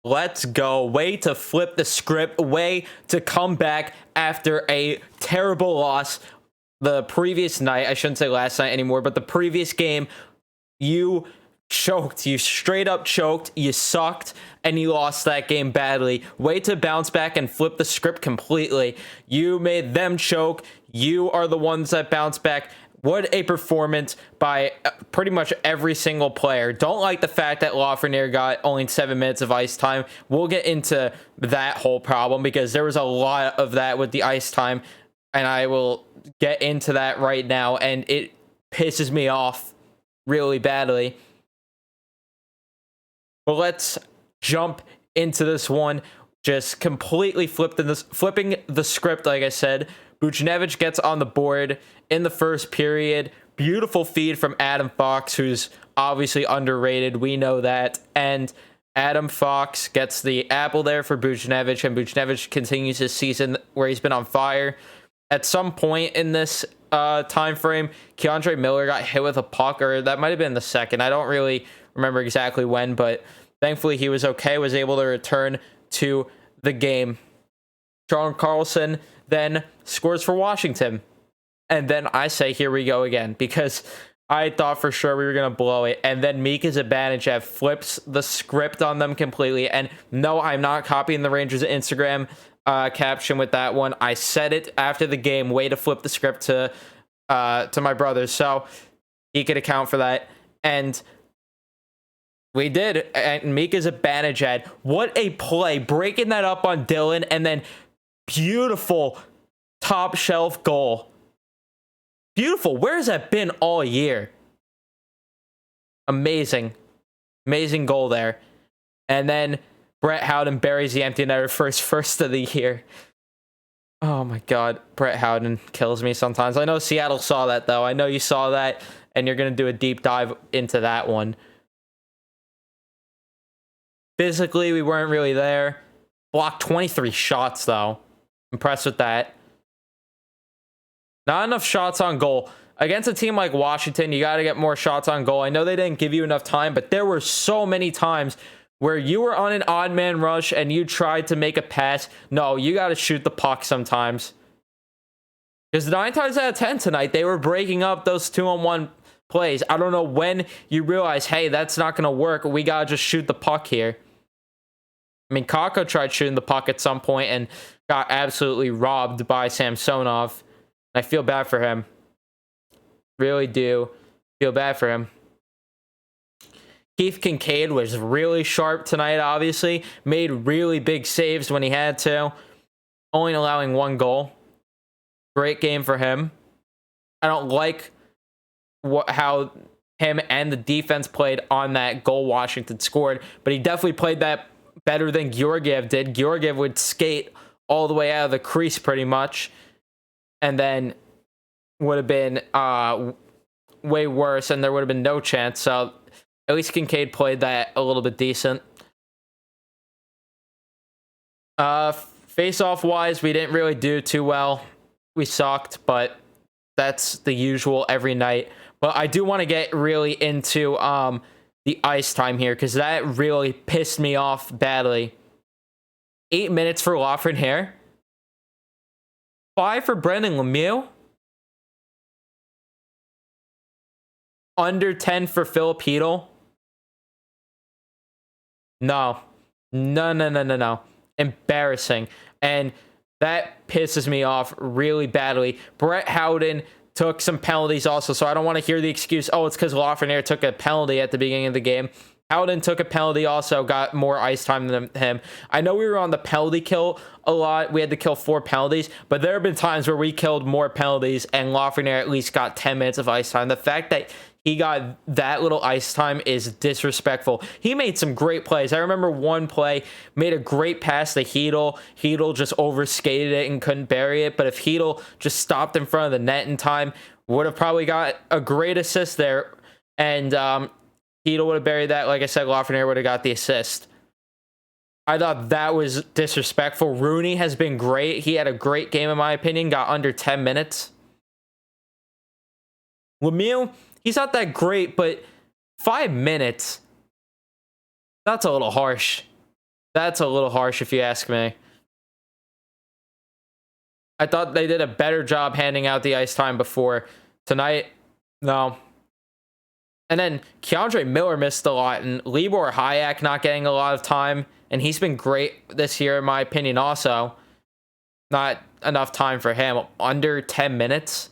Let's go. Way to flip the script. Way to come back after a terrible loss the previous night. I shouldn't say last night anymore, but the previous game, you choked. You straight up choked. You sucked, and you lost that game badly. Way to bounce back and flip the script completely. You made them choke. You are the ones that bounce back. What a performance by pretty much every single player. Don't like the fact that Lafreniere got only 7 minutes of ice time. We'll get into that whole problem because there was a lot of that with the ice time, and I will get into that right now, and it pisses me off really badly. But let's jump into this one. Just completely flipping the script, like I said. Buchnevich gets on the board in the first period. Beautiful feed from Adam Fox, who's obviously underrated. We know that. And Adam Fox gets the apple there for Buchnevich, and Buchnevich continues his season where he's been on fire. At some point in this time frame, Keandre Miller got hit with a puck, or that might have been the second. I don't really remember exactly when, but thankfully he was okay, was able to return to the game. John Carlson then scores for Washington. And then I say, here we go again, because I thought for sure we were going to blow it. And then Mika Zibanejad flips the script on them completely. And no, I'm not copying the Rangers Instagram caption with that one. I said it after the game. Way to flip the script to my brother. So he could account for that. And we did. And Mika Zibanejad, what a play. Breaking that up on Dylan, and then beautiful top shelf goal. Beautiful. Where has that been all year? Amazing. Amazing goal there. And then Brett Howden buries the empty netter for his first of the year. Oh my God. Brett Howden kills me sometimes. I know Seattle saw that, though. I know you saw that, and you're going to do a deep dive into that one. Physically, we weren't really there. Blocked 23 shots, though. Impressed with that. Not enough shots on goal. Against a team like Washington, you got to get more shots on goal. I know they didn't give you enough time, but there were so many times where you were on an odd man rush and you tried to make a pass. No, you got to shoot the puck sometimes. Because 9 times out of 10 tonight, they were breaking up those 2-on-1 plays. I don't know when you realize, hey, that's not going to work. We got to just shoot the puck here. I mean, Kakko tried shooting the puck at some point and got absolutely robbed by Samsonov. I feel bad for him. Really do feel bad for him. Keith Kincaid was really sharp tonight, obviously. Made really big saves when he had to. Only allowing 1 goal. Great game for him. I don't like how him and the defense played on that goal Washington scored, but he definitely played that better than Georgiev did. Georgiev would skate all the way out of the crease pretty much, and then would have been way worse, and there would have been no chance. So at least Kincaid played that a little bit decent. Face-off wise, we didn't really do too well. We sucked, but that's the usual every night. But I do want to get really into the ice time here, because that really pissed me off badly. 8 minutes for Lafreniere. 5 for Brendan Lemieux. Under 10 for Filip Chytil. No. Embarrassing. And that pisses me off really badly. Brett Howden took some penalties also, so I don't want to hear the excuse, oh, it's because Lafreniere took a penalty at the beginning of the game. Howden took a penalty also, got more ice time than him. I know we were on the penalty kill a lot. We had to kill 4 penalties, but there have been times where we killed more penalties and Lafreniere at least got 10 minutes of ice time. The fact that he got that little ice time is disrespectful. He made some great plays. I remember one play, made a great pass to Chytil. Chytil just overskated it and couldn't bury it. But if Chytil just stopped in front of the net in time, would have probably got a great assist there. And Chytil would have buried that. Like I said, Lafreniere would have got the assist. I thought that was disrespectful. Rooney has been great. He had a great game, in my opinion. Got under 10 minutes. Lemieux, he's not that great, but 5 minutes, that's a little harsh. That's a little harsh if you ask me. I thought they did a better job handing out the ice time before. Tonight, no. And then Keandre Miller missed a lot, and Libor Hajek not getting a lot of time, and he's been great this year in my opinion also. Not enough time for him. Under 10 minutes.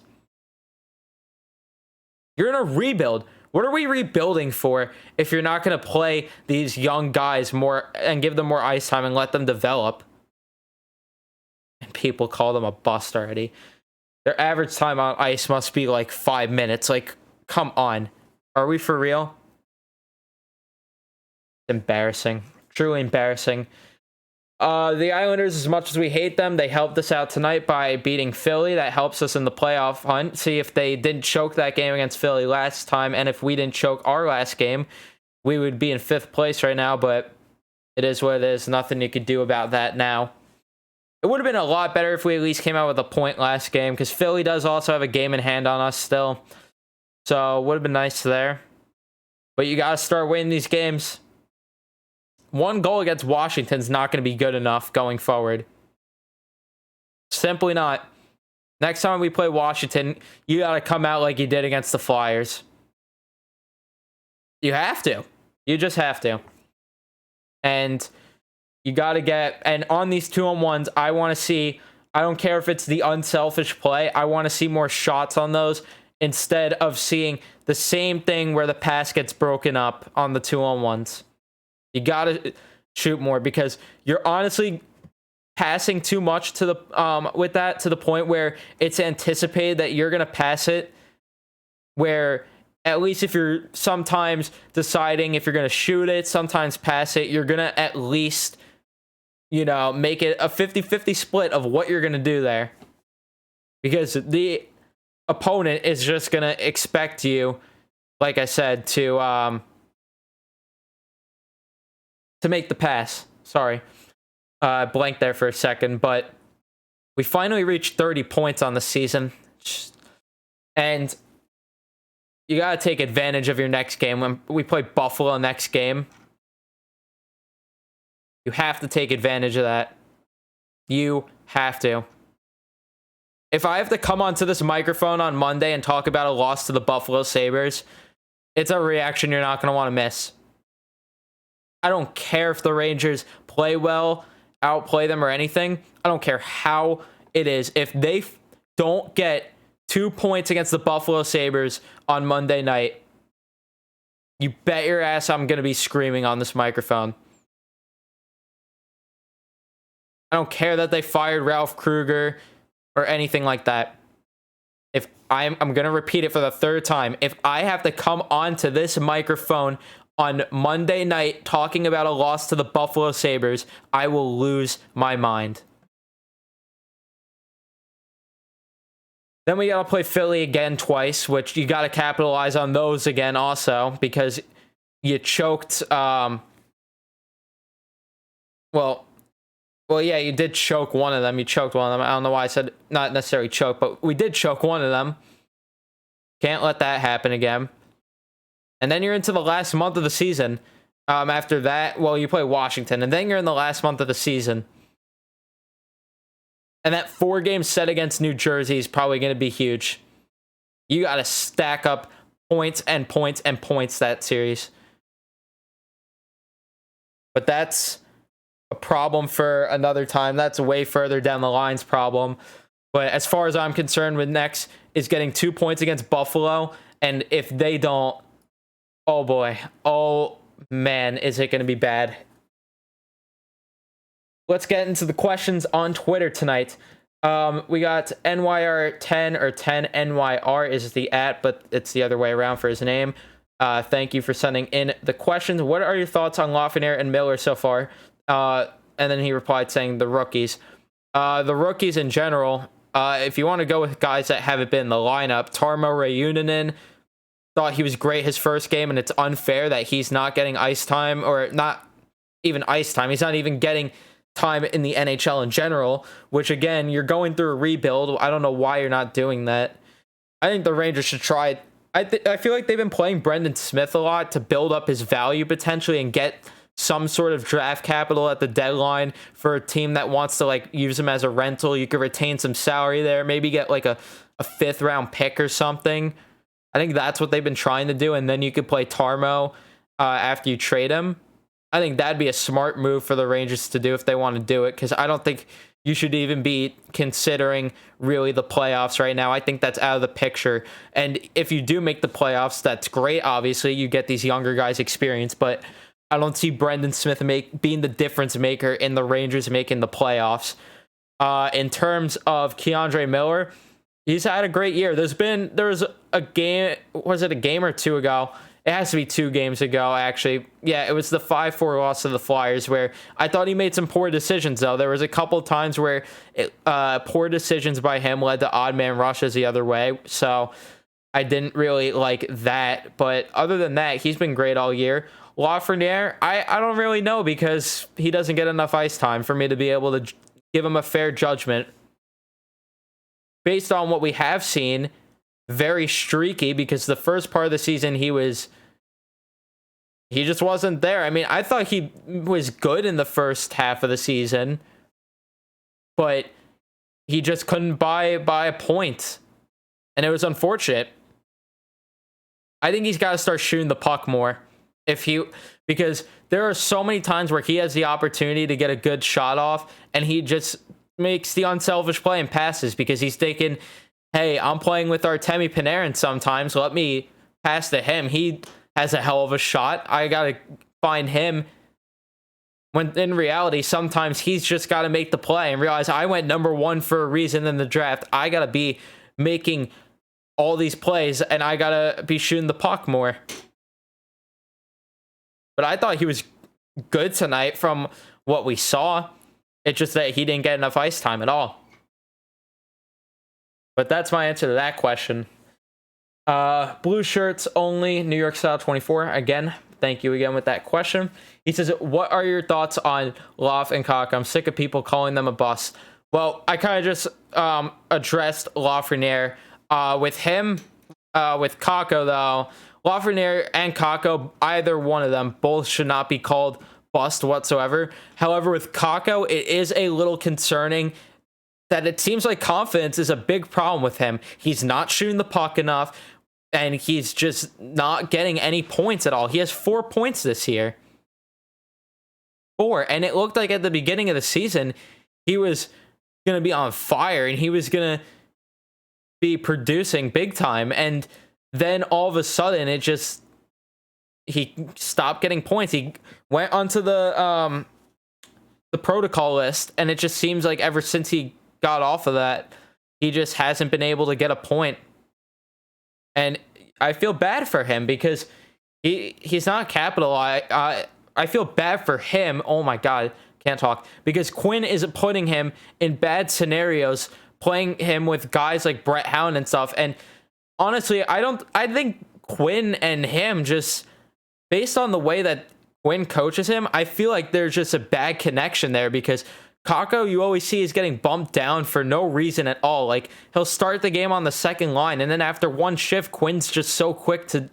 You're in a rebuild. What are we rebuilding for if you're not going to play these young guys more and give them more ice time and let them develop? And people call them a bust already. Their average time on ice must be like 5 minutes. Like, come on. Are we for real? Embarrassing. Truly embarrassing. The Islanders, as much as we hate them, they helped us out tonight by beating Philly. That helps us in the playoff hunt. See, if they didn't choke that game against Philly last time, and if we didn't choke our last game, we would be in 5th place right now, but it is what it is. Nothing you could do about that now. It would have been a lot better if we at least came out with a point last game, because Philly does also have a game in hand on us still. So, it would have been nice there. But you got to start winning these games. 1 goal against Washington's not going to be good enough going forward. Simply not. Next time we play Washington, you got to come out like you did against the Flyers. You have to. You just have to. And you got to get... And on these 2-on-1s, I want to see... I don't care if it's the unselfish play. I want to see more shots on those instead of seeing the same thing where the pass gets broken up on the 2-on-1s. You got to shoot more because you're honestly passing too much to the with that to the point where it's anticipated that you're going to pass it, where at least if you're sometimes deciding if you're going to shoot it, sometimes pass it, you're going to at least, you know, make it a 50-50 split of what you're going to do there. Because the opponent is just going to expect you, like I said, to make the pass. Sorry. Blanked there for a second, but we finally reached 30 points on the season. And you got to take advantage of your next game. When we play Buffalo next game, you have to take advantage of that. You have to. If I have to come onto this microphone on Monday and talk about a loss to the Buffalo Sabres, it's a reaction you're not going to want to miss. I don't care if the Rangers play well, outplay them or anything. I don't care how it is. If they don't get 2 points against the Buffalo Sabres on Monday night, you bet your ass I'm going to be screaming on this microphone. I don't care that they fired Ralph Krueger or anything like that. If I'm going to repeat it for the 3rd time. If I have to come onto this microphone on Monday night talking about a loss to the Buffalo Sabres, I will lose my mind. Then we got to play Philly again twice, which you got to capitalize on those again also, because you choked, well, yeah, you did choke one of them. You choked one of them. I don't know why I said not necessarily choke, but we did choke one of them. Can't let that happen again. And then you're into the last month of the season. After that, well, you play Washington, and then you're in the last month of the season. And that 4-game set against New Jersey is probably going to be huge. You got to stack up points and points and points that series. But that's a problem for another time. That's way further down the line's problem. But as far as I'm concerned with next is getting 2 points against Buffalo. And if they don't, oh boy. Oh man, is it going to be bad. Let's get into the questions on Twitter tonight. We got NYR10 or 10NYR is the @ but it's the other way around for his name. Thank you for sending in the questions. What are your thoughts on Lafreniere and Miller so far? And then he replied saying the rookies. The rookies in general, if you want to go with guys that haven't been in the lineup, Tarmo Reunanen, thought he was great his first game, and it's unfair that he's not getting ice time, or not even ice time. He's not even getting time in the NHL in general, which again, you're going through a rebuild. I don't know why you're not doing that. I think the Rangers should try. I feel like they've been playing Brendan Smith a lot to build up his value potentially and get some sort of draft capital at the deadline for a team that wants to like use him as a rental. You could retain some salary there, maybe get like a 5th round pick or something. I think that's what they've been trying to do, and then you could play Tarmo after you trade him. I think that'd be a smart move for the Rangers to do if they want to do it, because I don't think you should even be considering really the playoffs right now. I think that's out of the picture. And if you do make the playoffs, that's great. Obviously, you get these younger guys experience, but I don't see Brendan Smith being the difference maker in the Rangers making the playoffs. In terms of Keandre Miller, he's had a great year. There was a game, was it a game or two ago? It has to be 2 games ago, actually. Yeah, it was the 5-4 loss to the Flyers where I thought he made some poor decisions, though. There was a couple of times where poor decisions by him led to odd man rushes the other way. So I didn't really like that. But other than that, he's been great all year. Lafreniere, I don't really know because he doesn't get enough ice time for me to be able to give him a fair judgment. Based on what we have seen, very streaky, because the first part of the season he just wasn't there. I mean, I thought he was good in the first half of the season, but he just couldn't buy a point, and it was unfortunate. I think he's got to start shooting the puck more because there are so many times where he has the opportunity to get a good shot off and he just makes the unselfish play and passes because he's thinking, hey, I'm playing with Artemi Panarin sometimes. Let me pass to him. He has a hell of a shot. I got to find him. When in reality, sometimes he's just got to make the play and realize I went number 1 for a reason in the draft. I got to be making all these plays and I got to be shooting the puck more. But I thought he was good tonight from what we saw. It's just that he didn't get enough ice time at all. But that's my answer to that question. Blue shirts only, New York Style 24. Again, thank you again with that question. He says, what are your thoughts on Loff and Kakko? I'm sick of people calling them a bust. Well, I kind of just addressed Lafreniere. With him, with Kakko, though, Lafreniere and Kakko, either one of them, both should not be called bust whatsoever. However, with Kakko, it is a little concerning that it seems like confidence is a big problem with him. He's not shooting the puck enough, and he's just not getting any points at all. He has 4 points this year. 4. And it looked like at the beginning of the season, he was going to be on fire, and he was going to be producing big time. And then all of a sudden, he stopped getting points. He went onto the protocol list, and it just seems like ever since he got off of that, he just hasn't been able to get a point. And I feel bad for him because he's not capitalized. I feel bad for him. Oh my God, can't talk. Because Quinn is putting him in bad scenarios, playing him with guys like Brett Howland and stuff. And honestly, I think Quinn and him, just based on the way that Quinn coaches him, I feel like there's just a bad connection there because Kakko, you always see, is getting bumped down for no reason at all. Like, he'll start the game on the second line, and then after one shift, Quinn's just so quick to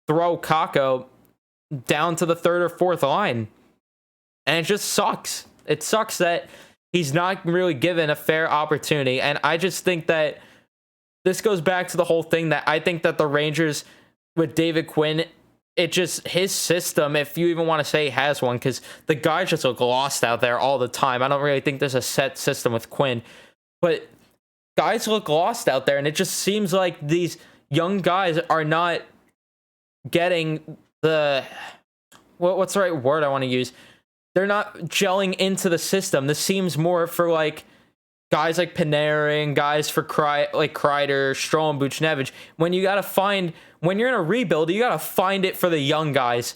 throw Kakko down to the third or fourth line. And it just sucks. It sucks that he's not really given a fair opportunity. And I just think that this goes back to the whole thing that I think that the Rangers with David Quinn, it just, his system, if you even want to say he has one, because the guys just look lost out there all the time. I don't really think there's a set system with Quinn, but guys look lost out there, and it just seems like these young guys are not getting the, what's the right word I want to use? They're not gelling into the system. This seems more for like guys like Panarin, guys for like Kreider, Strome, Buchnevich. When you're in a rebuild, you got to find it for the young guys.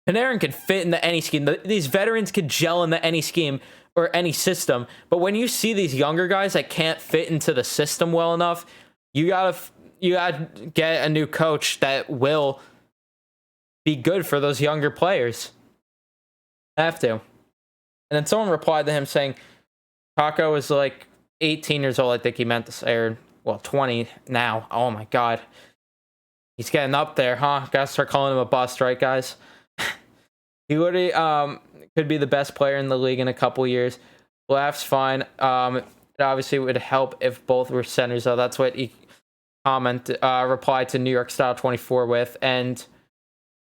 Panarin could fit into any scheme. These veterans could gel into any scheme or any system. But when you see these younger guys that can't fit into the system well enough, you got to get a new coach that will be good for those younger players. Have to. And then someone replied to him saying, Kakko is like 18 years old, I think he meant to say, or, well, 20 now. Oh my God. He's getting up there, huh? Gotta start calling him a bust, right, guys? He literally could be the best player in the league in a couple years. Left's fine. It obviously would help if both were centers, though. That's what he replied to New York Style 24 with. And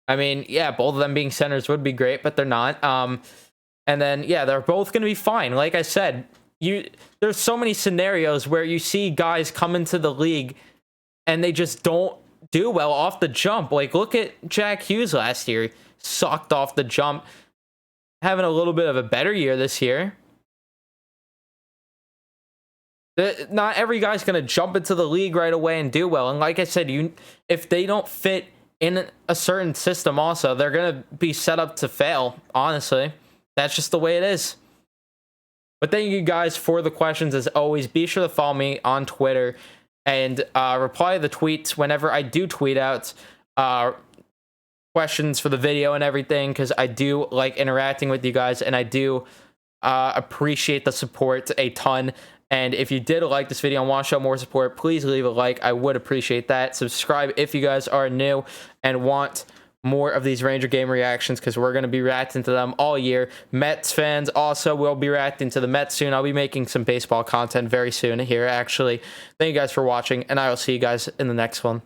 I mean, yeah, both of them being centers would be great, but they're not. And then yeah, they're both gonna be fine. Like I said, there's so many scenarios where you see guys come into the league and they just don't do well off the jump. Like look at Jack Hughes last year. Sucked off the jump. Having a little bit of a better year this year. Not every guy's going to jump into the league right away and do well. And like I said, if they don't fit in a certain system also, they're going to be set up to fail, honestly. That's just the way it is. But thank you guys for the questions. As always, be sure to follow me on Twitter and reply to the tweets whenever I do tweet out questions for the video and everything, because I do like interacting with you guys, and I do appreciate the support a ton. And if you did like this video and want to show more support, please leave a like. I would appreciate that. Subscribe if you guys are new and want more of these Ranger game reactions, because we're going to be reacting to them all year. Mets fans also will be reacting to the Mets soon. I'll be making some baseball content very soon here, actually. Thank you guys for watching, and I will see you guys in the next one.